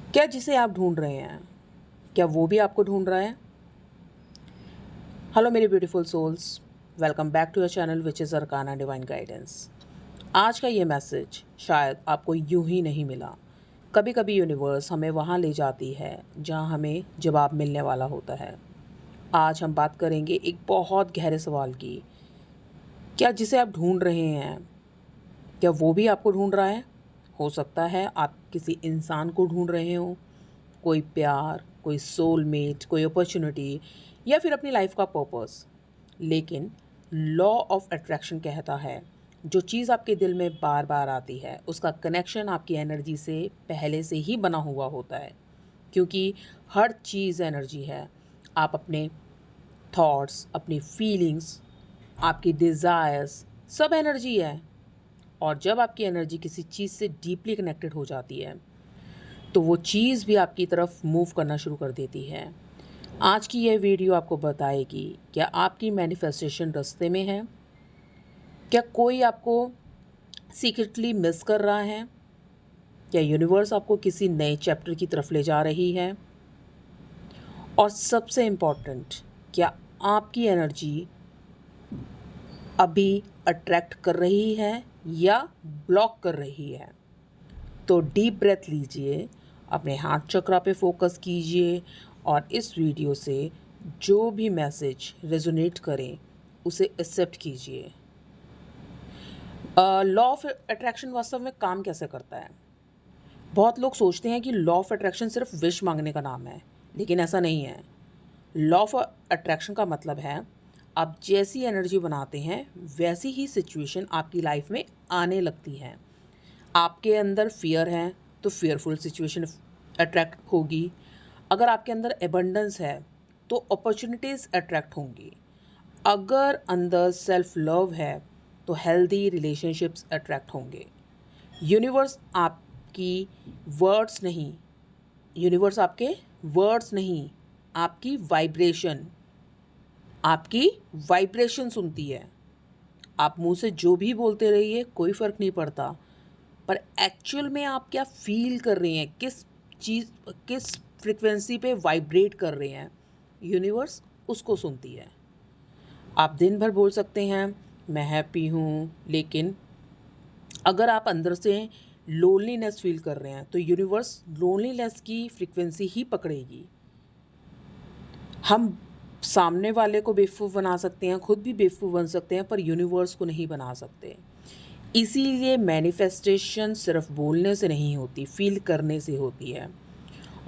क्या जिसे आप ढूंढ रहे हैं, क्या वो भी आपको ढूंढ रहा है? हेलो मेरे beautiful souls, welcome back to your channel which is Arcana Divine Guidance. आज का ये मैसेज शायद आपको यूं ही नहीं मिला। कभी कभी यूनिवर्स हमें वहाँ ले जाती है जहाँ हमें जवाब मिलने वाला होता है। आज हम बात करेंगे एक बहुत गहरे सवाल की। क्या जिसे आप ढूंढ रहे हैं, क्या वो भी आपको ढूंढ रहा है? हो सकता है आप किसी इंसान को ढूंढ रहे हो, कोई प्यार, कोई सोलमेट, कोई अपॉर्चुनिटी या फिर अपनी लाइफ का पर्पस। लेकिन लॉ ऑफ अट्रैक्शन कहता है जो चीज़ आपके दिल में बार बार आती है उसका कनेक्शन आपकी एनर्जी से पहले से ही बना हुआ होता है, क्योंकि हर चीज़ एनर्जी है। आप अपने थॉट्स, अपनी फीलिंग्स, आपकी डिज़ायर्स, सब एनर्जी है। और जब आपकी एनर्जी किसी चीज़ से डीपली कनेक्टेड हो जाती है तो वो चीज़ भी आपकी तरफ मूव करना शुरू कर देती है। आज की यह वीडियो आपको बताएगी क्या आपकी मैनिफेस्टेशन रास्ते में है, क्या कोई आपको सीक्रेटली मिस कर रहा है, क्या यूनिवर्स आपको किसी नए चैप्टर की तरफ ले जा रही है, और सबसे इम्पॉर्टेंट, क्या आपकी एनर्जी अभी अट्रैक्ट कर रही है या ब्लॉक कर रही है। तो डीप ब्रेथ लीजिए, अपने हार्ट चक्रा पे फोकस कीजिए और इस वीडियो से जो भी मैसेज रेजोनेट करें उसे एक्सेप्ट कीजिए। लॉ ऑफ अट्रैक्शन वास्तव में काम कैसे करता है? बहुत लोग सोचते हैं कि लॉ ऑफ अट्रैक्शन सिर्फ विश मांगने का नाम है, लेकिन ऐसा नहीं है। लॉ ऑफ अट्रैक्शन का मतलब है आप जैसी एनर्जी बनाते हैं वैसी ही सिचुएशन आपकी लाइफ में आने लगती है। आपके अंदर फियर है तो फियरफुल सिचुएशन अट्रैक्ट होगी। अगर आपके अंदर एबंडेंस है तो अपॉर्चुनिटीज़ अट्रैक्ट होंगी। अगर अंदर सेल्फ लव है तो हेल्दी रिलेशनशिप्स अट्रैक्ट होंगे। यूनिवर्स आपकी वर्ड्स नहीं यूनिवर्स आपके वर्ड्स नहीं, आपकी वाइब्रेशन सुनती है। आप मुंह से जो भी बोलते रहिए, कोई फ़र्क नहीं पड़ता, पर एक्चुअल में आप क्या फील कर रहे हैं, किस फ्रिक्वेंसी पे वाइब्रेट कर रहे हैं, यूनिवर्स उसको सुनती है। आप दिन भर बोल सकते हैं मैं हैप्पी हूँ, लेकिन अगर आप अंदर से लोनलीनेस फील कर रहे हैं तो यूनिवर्स लोनलीनेस की फ्रिक्वेंसी ही पकड़ेगी। हम सामने वाले को बेवकूफ़ बना सकते हैं, खुद भी बेवकूफ़ बन सकते हैं, पर यूनिवर्स को नहीं बना सकते। इसीलिए मैनिफेस्टेशन सिर्फ बोलने से नहीं होती, फील करने से होती है।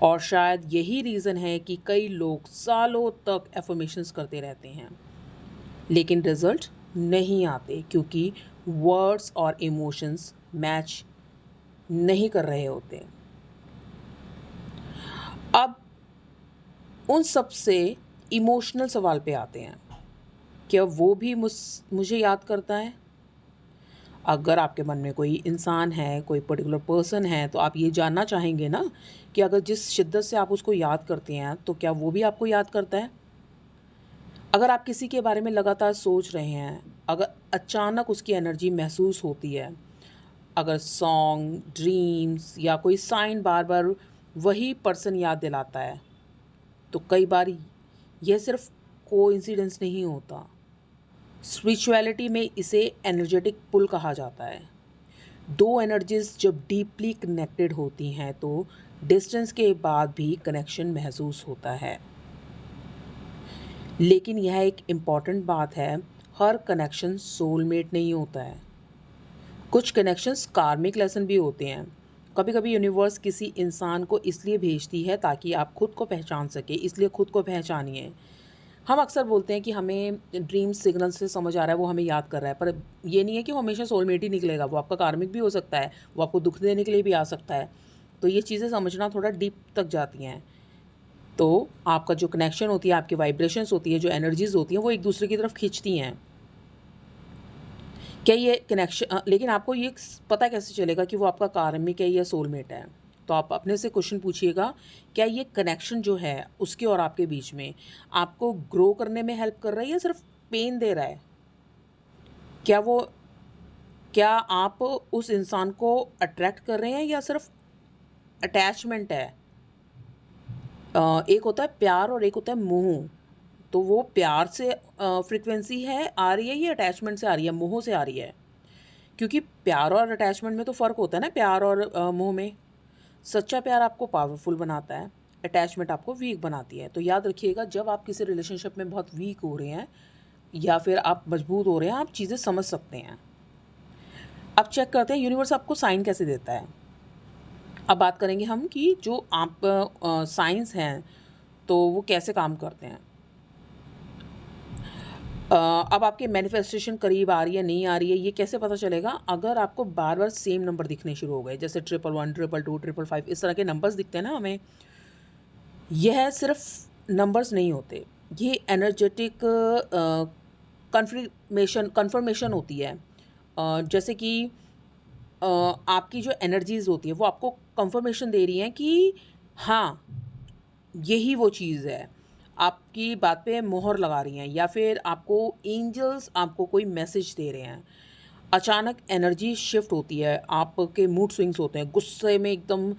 और शायद यही रीज़न है कि कई लोग सालों तक एफर्मेशंस करते रहते हैं लेकिन रिजल्ट नहीं आते, क्योंकि वर्ड्स और इमोशंस मैच नहीं कर रहे होते। अब उन सबसे इमोशनल सवाल पे आते हैं, क्या वो भी मुझे याद करता है? अगर आपके मन में कोई इंसान है, कोई पर्टिकुलर पर्सन है, तो आप ये जानना चाहेंगे ना कि अगर जिस शिद्दत से आप उसको याद करते हैं तो क्या वो भी आपको याद करता है? अगर आप किसी के बारे में लगातार सोच रहे हैं, अगर अचानक उसकी एनर्जी महसूस होती है, अगर सॉन्ग, ड्रीम्स या कोई साइन बार बार वही पर्सन याद दिलाता है, तो कई बार यह सिर्फ कोइंसिडेंस नहीं होता। स्पिरिचुअलिटी में इसे एनर्जेटिक पुल कहा जाता है। दो एनर्जीज जब डीपली कनेक्टेड होती हैं तो डिस्टेंस के बाद भी कनेक्शन महसूस होता है। लेकिन यह एक इम्पॉर्टेंट बात है, हर कनेक्शन सोलमेट नहीं होता है। कुछ कनेक्शंस कार्मिक लेसन भी होते हैं। कभी कभी यूनिवर्स किसी इंसान को इसलिए भेजती है ताकि आप खुद को पहचान सके, इसलिए खुद को पहचानिए। हम अक्सर बोलते हैं कि हमें ड्रीम सिग्नल से समझ आ रहा है, वो हमें याद कर रहा है, पर ये नहीं है कि वो हमेशा सोलमेट ही निकलेगा। वो आपका कार्मिक भी हो सकता है, वो आपको दुख देने के लिए भी आ सकता है। तो ये चीज़ें समझना थोड़ा डीप तक जाती हैं। तो आपका जो कनेक्शन होती है, आपकी वाइब्रेशंस होती है, जो एनर्जीज होती हैं, वो एक दूसरे की तरफ खींचती हैं। क्या ये कनेक्शन, लेकिन आपको ये पता कैसे चलेगा कि वो आपका कार्मिक है या सोलमेट है? तो आप अपने से क्वेश्चन पूछिएगा, क्या ये कनेक्शन जो है उसके और आपके बीच में आपको ग्रो करने में हेल्प कर रहा है या सिर्फ पेन दे रहा है? क्या वो क्या आप उस इंसान को अट्रैक्ट कर रहे हैं या सिर्फ अटैचमेंट है? एक होता है प्यार और एक होता है मोह। तो वो प्यार से फ्रीक्वेंसी है आ रही है, ये अटैचमेंट से आ रही है, मोह से आ रही है। क्योंकि प्यार और अटैचमेंट में तो फ़र्क होता है ना, प्यार और मोह में। सच्चा प्यार आपको पावरफुल बनाता है, अटैचमेंट आपको वीक बनाती है। तो याद रखिएगा, जब आप किसी रिलेशनशिप में बहुत वीक हो रहे हैं या फिर आप मजबूत हो रहे हैं, आप चीज़ें समझ सकते हैं। अब चेक करते हैं यूनिवर्स आपको साइन कैसे देता है। अब बात करेंगे हम कि जो आप साइंस हैं तो वो कैसे काम करते हैं। अब आपके मैनिफेस्टेशन करीब आ रही है नहीं आ रही है, ये कैसे पता चलेगा? अगर आपको बार बार सेम नंबर दिखने शुरू हो गए, जैसे 111, 222, 555, इस तरह के नंबर्स दिखते हैं ना हमें, यह सिर्फ नंबर्स नहीं होते, ये एनर्जेटिक कन्फर्मेशन होती है। जैसे कि आपकी जो एनर्जीज होती है वो आपको कंफर्मेशन दे रही हैं कि हाँ, यही वो चीज़ है। आपकी बात पे मोहर लगा रही हैं, या फिर आपको एंजल्स आपको कोई मैसेज दे रहे हैं। अचानक एनर्जी शिफ्ट होती है, आपके मूड स्विंग्स होते हैं, गुस्से में एकदम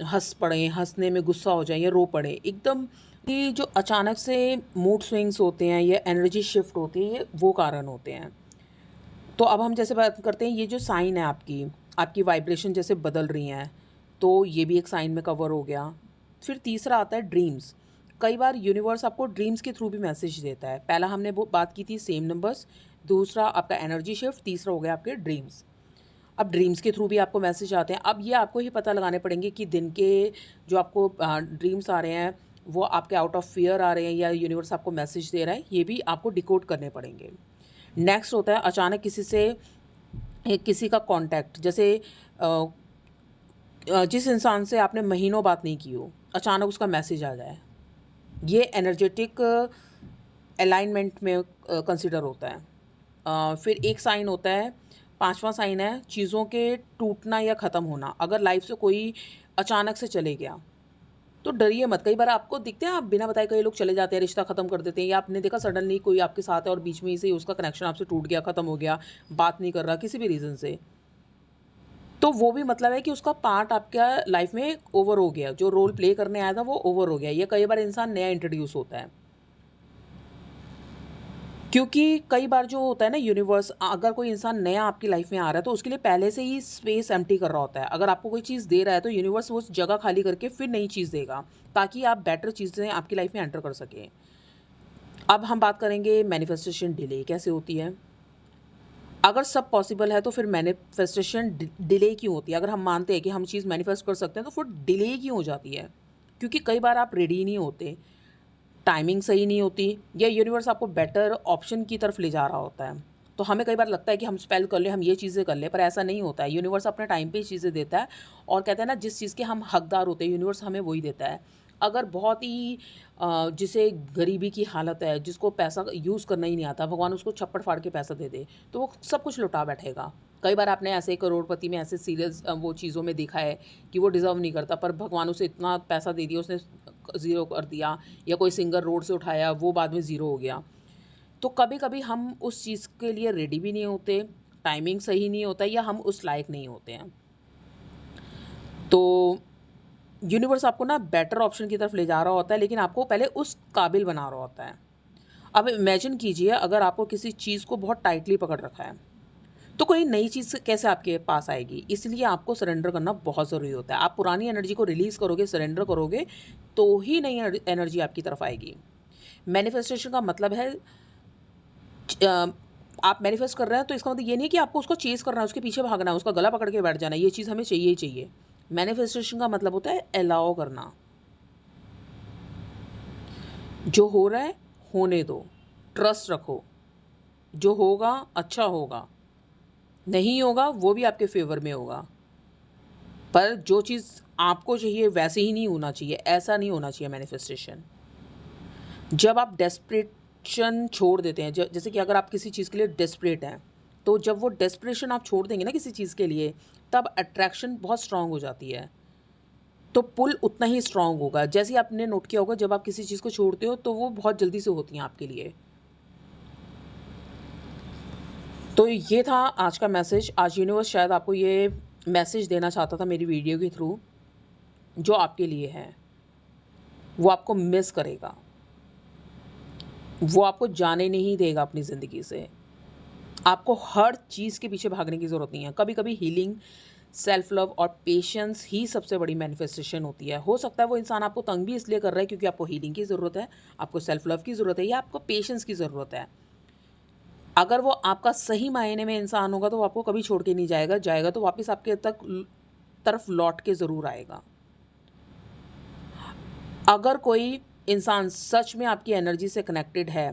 हँस पड़े, हँसने में गुस्सा हो जाए या रो पड़े एकदम। ये जो अचानक से मूड स्विंग्स होते हैं या एनर्जी शिफ्ट होती है, ये वो कारण होते हैं। तो अब हम जैसे बात करते हैं, ये जो साइन है आपकी वाइब्रेशन जैसे बदल रही हैं, तो ये भी एक साइन में कवर हो गया। फिर तीसरा आता है ड्रीम्स। कई बार यूनिवर्स आपको ड्रीम्स के थ्रू भी मैसेज देता है। पहला हमने वो बात की थी सेम नंबर्स, दूसरा आपका एनर्जी शिफ्ट, तीसरा हो गया आपके ड्रीम्स। अब ड्रीम्स के थ्रू भी आपको मैसेज आते हैं। अब ये आपको ही पता लगाने पड़ेंगे कि दिन के जो आपको ड्रीम्स आ रहे हैं वो आपके आउट ऑफ फियर आ रहे हैं या यूनिवर्स आपको मैसेज दे रहा है, ये भी आपको डिकोड करने पड़ेंगे। नेक्स्ट होता है अचानक किसी का कांटेक्ट, जैसे जिस इंसान से आपने महीनों बात नहीं की हो, अचानक उसका मैसेज आ जाए, ये एनर्जेटिक अलाइनमेंट में कंसिडर होता है। फिर एक साइन होता है, पांचवा साइन है चीज़ों के टूटना या ख़त्म होना। अगर लाइफ से कोई अचानक से चले गया तो डरिए मत। कई बार आपको दिखते हैं, आप बिना बताए कई लोग चले जाते हैं, रिश्ता ख़त्म कर देते हैं, या आपने देखा सडनली कोई आपके साथ है और बीच में ही से उसका कनेक्शन आपसे टूट गया, ख़त्म हो गया, बात नहीं कर रहा किसी भी रीज़न से। तो वो भी मतलब है कि उसका पार्ट आपका लाइफ में ओवर हो गया, जो रोल प्ले करने आया था वो ओवर हो गया। ये कई बार इंसान नया इंट्रोड्यूस होता है, क्योंकि कई बार जो होता है ना, यूनिवर्स अगर कोई इंसान नया आपकी लाइफ में आ रहा है तो उसके लिए पहले से ही स्पेस एम्प्टी कर रहा होता है। अगर आपको कोई चीज़ दे रहा है तो यूनिवर्स वो जगह खाली करके फिर नई चीज़ देगा, ताकि आप बेटर चीज़ें आपकी लाइफ में एंटर कर सकें। अब हम बात करेंगे मैनिफेस्टेशन डिले कैसे होती है। अगर सब पॉसिबल है तो फिर मैनिफेस्टेशन डिले क्यों होती है? अगर हम मानते हैं कि हम चीज़ मैनिफेस्ट कर सकते हैं तो फिर डिले क्यों हो जाती है? क्योंकि कई बार आप रेडी नहीं होते, टाइमिंग सही नहीं होती, या यूनिवर्स आपको बेटर ऑप्शन की तरफ ले जा रहा होता है। तो हमें कई बार लगता है कि हम स्पेल कर लें, हम ये चीज़ें कर लें, पर ऐसा नहीं होता है। यूनिवर्स अपने टाइम पे ही चीज़ें देता है, और कहते हैं ना, जिस चीज़ के हम हकदार होते हैं यूनिवर्स हमें वही देता है। अगर बहुत ही जिसे गरीबी की हालत है, जिसको पैसा यूज़ करना ही नहीं आता, भगवान उसको छप्पड़ फाड़ के पैसा दे दे तो वो सब कुछ लुटा बैठेगा। कई बार आपने ऐसे करोड़पति में ऐसे सीरियस वो चीज़ों में देखा है कि वो डिज़र्व नहीं करता, पर भगवान उसे इतना पैसा दे दिया, उसने ज़ीरो कर दिया। या कोई सिंगर रोड से उठाया, वो बाद में ज़ीरो हो गया। तो कभी कभी हम उस चीज़ के लिए रेडी भी नहीं होते, टाइमिंग सही नहीं होता, या हम उस लायक नहीं होते हैं। तो यूनिवर्स आपको ना बेटर ऑप्शन की तरफ ले जा रहा होता है, लेकिन आपको पहले उस काबिल बना रहा होता है। अब इमेजिन कीजिए, अगर आपको किसी चीज़ को बहुत टाइटली पकड़ रखा है तो कोई नई चीज़ कैसे आपके पास आएगी? इसलिए आपको सरेंडर करना बहुत ज़रूरी होता है। आप पुरानी एनर्जी को रिलीज़ करोगे, सरेंडर करोगे, तो ही नई एनर्जी आपकी तरफ आएगी। मैनिफेस्टेशन का मतलब है आप मैनिफेस्ट कर रहे हैं तो इसका मतलब ये नहीं कि आपको उसको चेज़ करना है, उसके पीछे भागना है, उसका गला पकड़ के बैठ जाना है, ये चीज़ हमें चाहिए ही चाहिए। मैनिफेस्टेशन का मतलब होता है अलाउ करना। जो हो रहा है होने दो, ट्रस्ट रखो, जो होगा अच्छा होगा, नहीं होगा वो भी आपके फेवर में होगा। पर जो चीज़ आपको चाहिए वैसे ही नहीं होना चाहिए, ऐसा नहीं होना चाहिए मैनिफेस्टेशन। जब आप डेस्परेशन छोड़ देते हैं, जैसे कि अगर आप किसी चीज़ के लिए डेस्परेट हैं, तो जब वो डेस्परेशन आप छोड़ देंगे ना किसी चीज़ के लिए, तब अट्रैक्शन बहुत स्ट्रांग हो जाती है, तो पुल उतना ही स्ट्रांग होगा। जैसे ही आपने नोट किया होगा, जब आप किसी चीज़ को छोड़ते हो तो वो बहुत जल्दी से होती हैं आपके लिए। तो ये था आज का मैसेज। आज यूनिवर्स शायद आपको ये मैसेज देना चाहता था मेरी वीडियो के थ्रू, जो आपके लिए है। वो आपको मिस करेगा, वो आपको जाने नहीं देगा अपनी ज़िंदगी से। आपको हर चीज़ के पीछे भागने की ज़रूरत नहीं है। कभी कभी हीलिंग, सेल्फ लव और पेशेंस ही सबसे बड़ी मैनिफेस्टेशन होती है। हो सकता है वो इंसान आपको तंग भी इसलिए कर रहा है क्योंकि आपको हीलिंग की ज़रूरत है, आपको सेल्फ लव की ज़रूरत है या आपको पेशेंस की ज़रूरत है। अगर वो आपका सही मायने में इंसान होगा तो वो आपको कभी छोड़ के नहीं जाएगा, जाएगा तो वापस आपके तरफ लौट के ज़रूर आएगा। अगर कोई इंसान सच में आपकी एनर्जी से कनेक्टेड है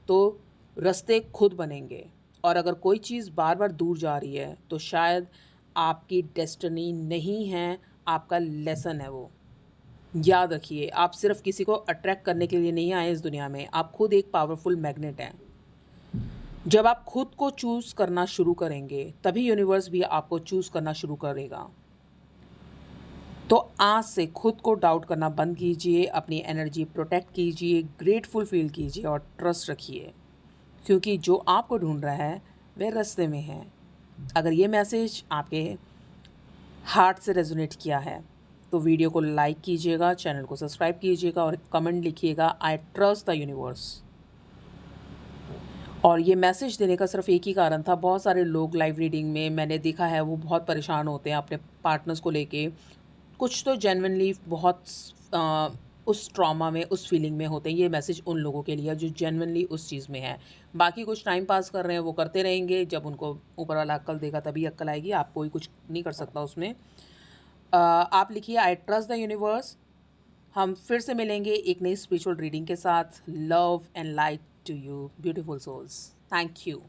तो रास्ते खुद बनेंगे, और अगर कोई चीज़ बार बार दूर जा रही है तो शायद आपकी डेस्टिनी नहीं है, आपका लेसन है वो। याद रखिए, आप सिर्फ किसी को अट्रैक्ट करने के लिए नहीं आए इस दुनिया में, आप खुद एक पावरफुल मैग्नेट हैं। जब आप खुद को चूज़ करना शुरू करेंगे तभी यूनिवर्स भी आपको चूज़ करना शुरू करेगा। तो आज से खुद को डाउट करना बंद कीजिए, अपनी एनर्जी प्रोटेक्ट कीजिए, ग्रेटफुल फील कीजिए और ट्रस्ट रखिए, क्योंकि जो आपको ढूंढ रहा है वह रास्ते में है। अगर ये मैसेज आपके हार्ट से रेजोनेट किया है तो वीडियो को लाइक कीजिएगा, चैनल को सब्सक्राइब कीजिएगा और कमेंट लिखिएगा, आई ट्रस्ट द यूनिवर्स। और ये मैसेज देने का सिर्फ एक ही कारण था, बहुत सारे लोग लाइव रीडिंग में मैंने देखा है वो बहुत परेशान होते हैं अपने पार्टनर्स को लेके। कुछ तो जेन्युइनली बहुत उस ट्रॉमा में, उस फीलिंग में होते हैं। ये मैसेज उन लोगों के लिए जो जेन्युइनली उस चीज़ में है। बाकी कुछ टाइम पास कर रहे हैं वो करते रहेंगे, जब उनको ऊपर वाला अक्ल देगा तभी अक्ल आएगी, आप कोई कुछ नहीं कर सकता उसमें। आप लिखिए आई ट्रस्ट द यूनिवर्स। हम फिर से मिलेंगे एक नई स्पिरिचुअल रीडिंग के साथ। Love and light to you beautiful souls. Thank you.